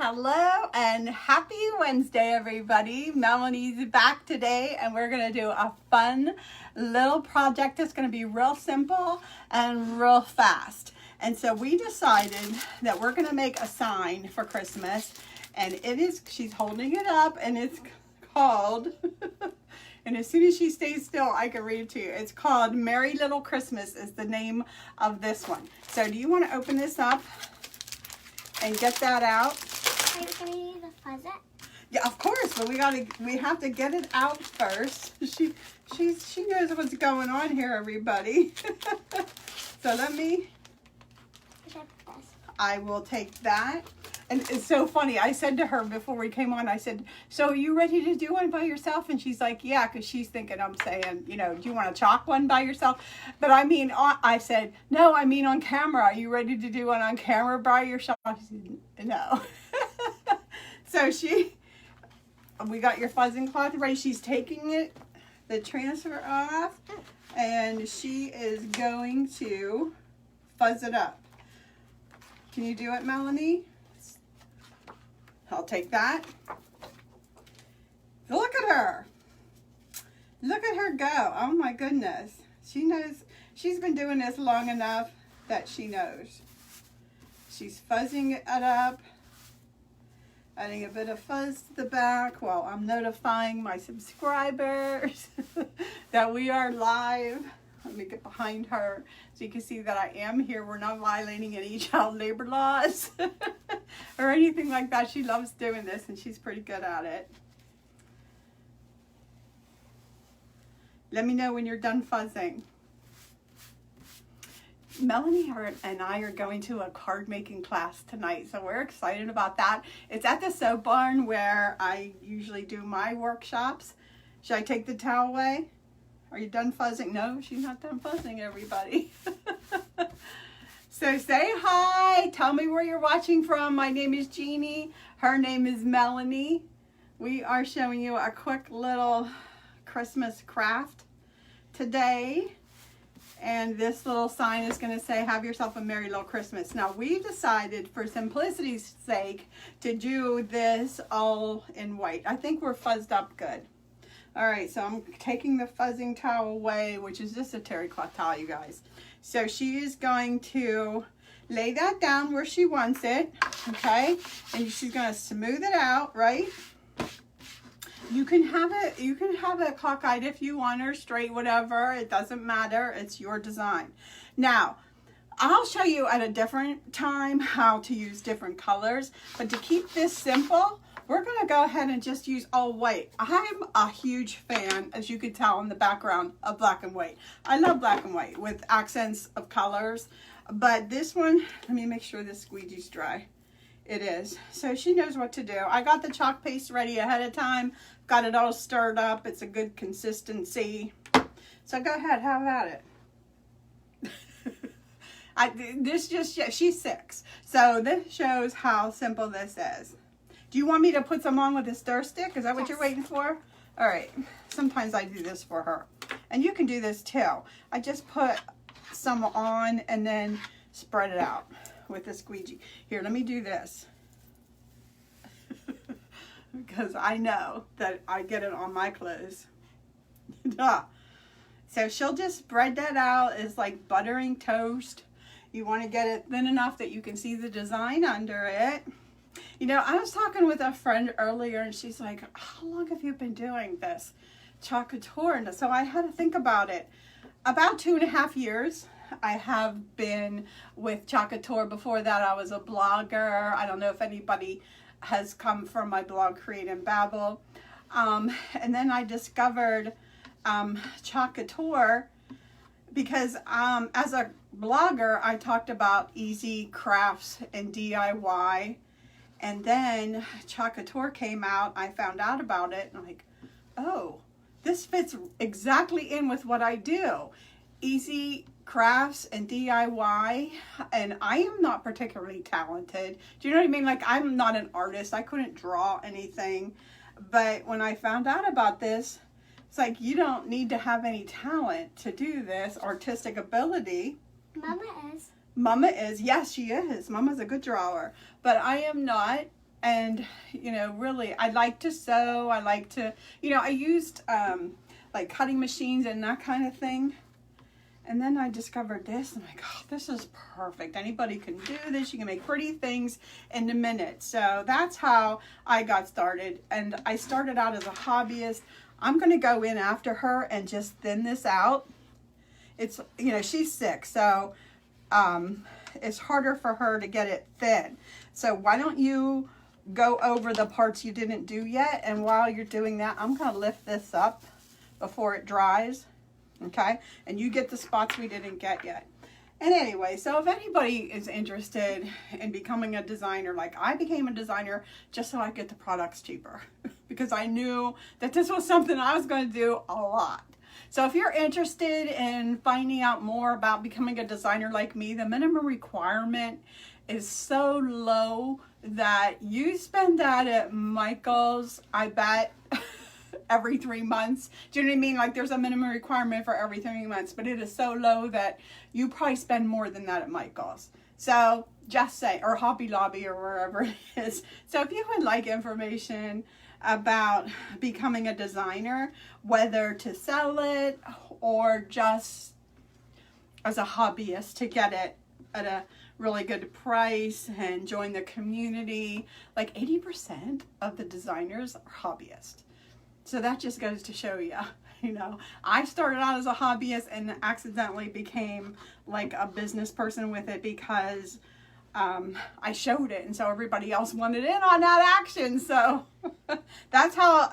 Hello and happy Wednesday, everybody. Melanie's back today and we're going to do a fun little project that's going to be real simple and real fast. And so we decided that we're going to make a sign for Christmas, and she's holding it up, and it's called, and as soon as she stays still, I can read it to you. It's called Merry Little Christmas is the name of this one. So do you want to open this up and get that out? Can we need to fuzz it? Yeah, of course, but we have to get it out first. She knows what's going on here, everybody. So let me. I will take that. And it's so funny. I said to her before we came on, I said, "So are you ready to do one by yourself?" And she's like, "Yeah," because she's thinking I'm saying, do you want to chalk one by yourself? But I mean, I said, "No, I mean on camera. Are you ready to do one on camera by yourself?" She said, "No." So we got your fuzzing cloth ready. She's taking the transfer off, and she is going to fuzz it up. Can you do it, Melanie? I'll take that. Look at her. Look at her go. Oh my goodness. She knows. She's been doing this long enough that she knows. She's fuzzing it up. Adding a bit of fuzz to the back while I'm notifying my subscribers that we are live. Let me get behind her so you can see that I am here. We're not violating any child labor laws or anything like that. She loves doing this and she's pretty good at it. Let me know when you're done fuzzing. Melanie and I are going to a card making class tonight, so we're excited about that. It's at the soap barn where I usually do my workshops. Should I take the towel away? Are you done fuzzing? No, she's not done fuzzing, everybody. So say hi. Tell me where you're watching from. My name is Jeannie. Her name is Melanie. We are showing you a quick little Christmas craft today. And this little sign is going to say, "Have yourself a merry little Christmas." Now, we decided, for simplicity's sake, to do this all in white. I think we're fuzzed up good. All right, so I'm taking the fuzzing towel away, which is just a terry cloth towel, you guys. So she is going to lay that down where she wants it, okay? And she's going to smooth it out, right? You can have it cockeyed if you want, or straight, whatever. It doesn't matter. It's your design. Now, I'll show you at a different time how to use different colors, but to keep this simple, we're going to go ahead and just use all white. I'm a huge fan, as you could tell in the background, of black and white. I love black and white with accents of colors, but this one, let me make sure this squeegee's dry. It is. So she knows what to do. I got the chalk paste ready ahead of time. Got it all stirred up. It's a good consistency. So go ahead, have at it. She's 6. So this shows how simple this is. Do you want me to put some on with a stir stick? Is that what you're waiting for? All right. Sometimes I do this for her. And you can do this too. I just put some on and then spread it out with the squeegee. Here, let me do this. Because I know that I get it on my clothes. So she'll just spread that out. It's like buttering toast. You want to get it thin enough that you can see the design under it. I was talking with a friend earlier and she's like, "How long have you been doing this chalk couture?" And so I had to think about it. About 2.5 years. I have been with chalk couture. Before that, I was a blogger. I don't know if anybody has come from my blog, Create and Babble. And then I discovered chalk couture because as a blogger, I talked about easy crafts and DIY. And then chalk couture came out. I found out about it and I'm like, oh, this fits exactly in with what I do. Easy crafts and DIY, and I am not particularly talented. Do you know what I mean? Like, I'm not an artist. I couldn't draw anything. But when I found out about this, it's like, you don't need to have any talent to do this, artistic ability. Mama is. Mama is. Yes, she is. Mama's a good drawer. But I am not. And, you know, really, I like to sew. I like to, you know, I used like cutting machines and that kind of thing. And then I discovered this, and I'm like, oh, this is perfect. Anybody can do this. You can make pretty things in a minute. So that's how I got started. And I started out as a hobbyist. I'm going to go in after her and just thin this out. It's, you know, she's sick, so it's harder for her to get it thin. So why don't you go over the parts you didn't do yet? And while you're doing that, I'm going to lift this up before it dries. Okay, and you get the spots we didn't get yet. And anyway, so if anybody is interested in becoming a designer, like I became a designer just so I get the products cheaper because I knew that this was something I was going to do a lot. So if you're interested in finding out more about becoming a designer like me, the minimum requirement is so low that you spend that at Michael's, I bet, every 3 months. Do you know what I mean? Like there's a minimum requirement for every 3 months, but it is so low that you probably spend more than that at Michael's. So just say, or Hobby Lobby or wherever it is. So if you would like information about becoming a designer, whether to sell it or just as a hobbyist to get it at a really good price and join the community, like 80% of the designers are hobbyists. So that just goes to show you, you know, I started out as a hobbyist and accidentally became like a business person with it because I showed it, and so everybody else wanted in on that action. So that's how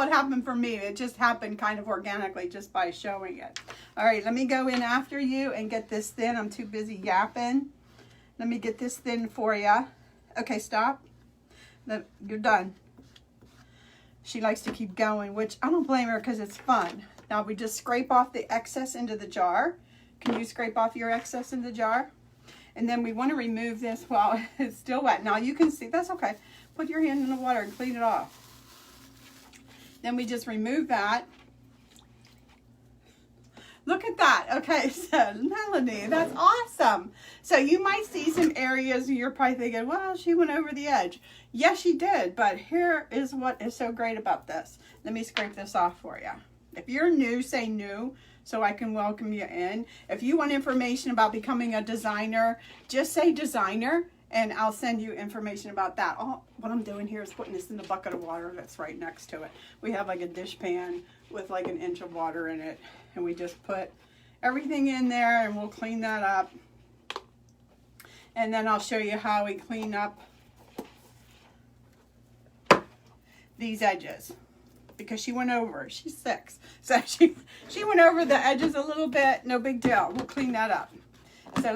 it happened for me. It just happened kind of organically just by showing it. All right, let me go in after you and get this thin. I'm too busy yapping. Let me get this thin for you. Okay, stop. You're done. She likes to keep going, which I don't blame her because it's fun. Now we just scrape off the excess into the jar. Can you scrape off your excess in the jar? And then we want to remove this while it's still wet. Now you can see, that's okay. Put your hand in the water and clean it off. Then we just remove that. Look at that. Okay, so Melanie, that's awesome. So you might see some areas you're probably thinking, well, she went over the edge. Yes, she did, but here is what is so great about this. Let me scrape this off for you. If you're new, say new, so I can welcome you in. If you want information about becoming a designer, just say designer, and I'll send you information about that. All, what I'm doing here is putting this in the bucket of water that's right next to it. We have like a dish pan with like an inch of water in it, and we just put everything in there, and we'll clean that up. And then I'll show you how we clean up these edges, because she went over. She's 6, so she went over the edges a little bit. No big deal. We'll clean that up. So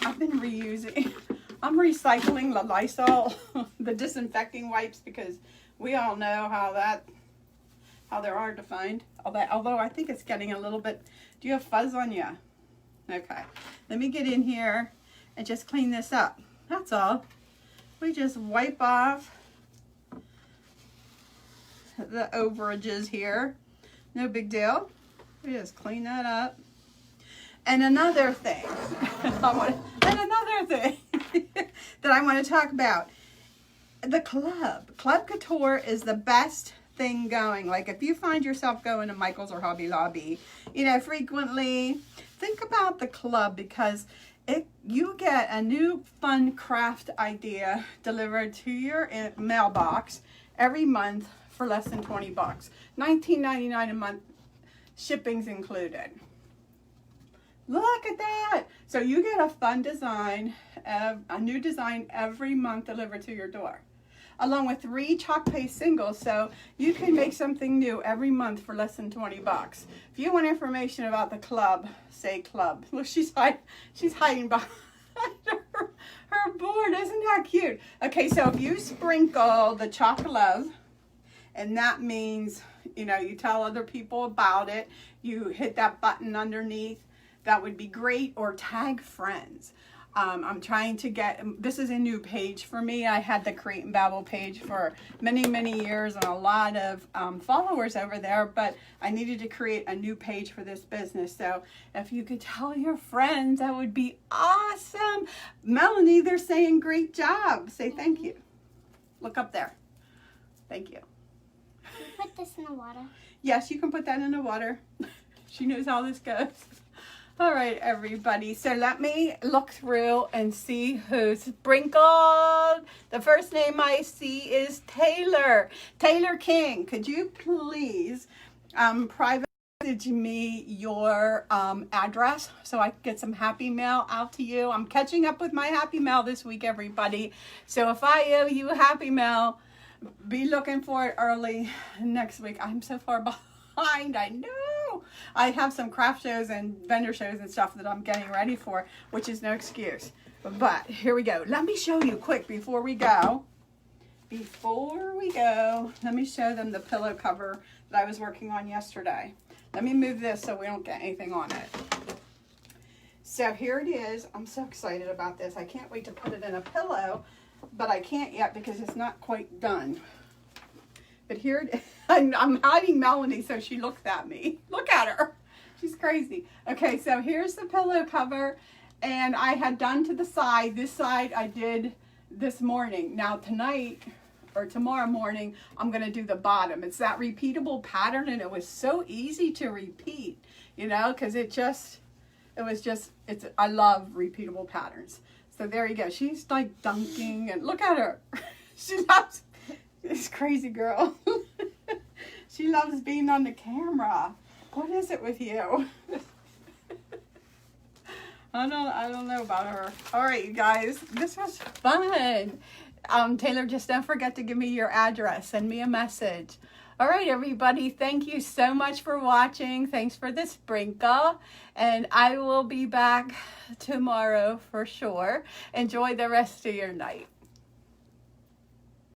I've been reusing. I'm recycling the Lysol, the disinfecting wipes, because we all know how they're hard to find. Although I think it's getting a little bit. Do you have fuzz on you? Okay. Let me get in here and just clean this up. That's all. We just wipe off the overages here. No big deal. We just clean that up. And another thing, that I want to talk about, the Club Couture is the best thing going. Like if you find yourself going to Michael's or Hobby Lobby, you know, frequently, think about the Club, because you get a new fun craft idea delivered to your mailbox every month for less than 20 bucks. $19.99 a month, shipping's included. Look at that. So you get a fun design, a new design every month delivered to your door, along with 3 chalk paste singles. So you can make something new every month for less than 20 bucks. If you want information about the Club, say Club. Look, she's hiding behind her board. Isn't that cute? Okay, so if you sprinkle the chalk love, and that means, you know, you tell other people about it, you hit that button underneath, that would be great, or tag friends. I'm trying to get, this is a new page for me. I had the Create and Babble page for many, many years and a lot of followers over there, but I needed to create a new page for this business. So if you could tell your friends, that would be awesome. Melanie, they're saying great job. Say thank you. Look up there. Thank you. Can you put this in the water? Yes, you can put that in the water. She knows how this goes. All right, everybody. So let me look through and see who's sprinkled. The first name I see is Taylor. Taylor King, could you please private message me your address so I can get some happy mail out to you? I'm catching up with my happy mail this week, everybody. So if I owe you happy mail, be looking for it early next week. I'm so far behind, I know. I have some craft shows and vendor shows and stuff that I'm getting ready for, which is no excuse. But here we go. Let me show you quick before we go. Let me show them the pillow cover that I was working on yesterday. Let me move this so we don't get anything on it. So here it is. I'm so excited about this. I can't wait to put it in a pillow, but I can't yet because it's not quite done. But here it is. I'm hiding Melanie so she looks at me. Look at her. She's crazy. Okay, so here's the pillow cover. And I had done to the side. This side I did this morning. Now tonight or tomorrow morning, I'm going to do the bottom. It's that repeatable pattern, and it was so easy to repeat, you know, because I love repeatable patterns. So there you go. She's like dunking, and look at her. She loves this crazy girl. She loves being on the camera. What is it with you? I don't know about her. All right, you guys, this was fun. Taylor, just don't forget to give me your address. Send me a message. All right, everybody, thank you so much for watching. Thanks for the sprinkle. And I will be back tomorrow for sure. Enjoy the rest of your night.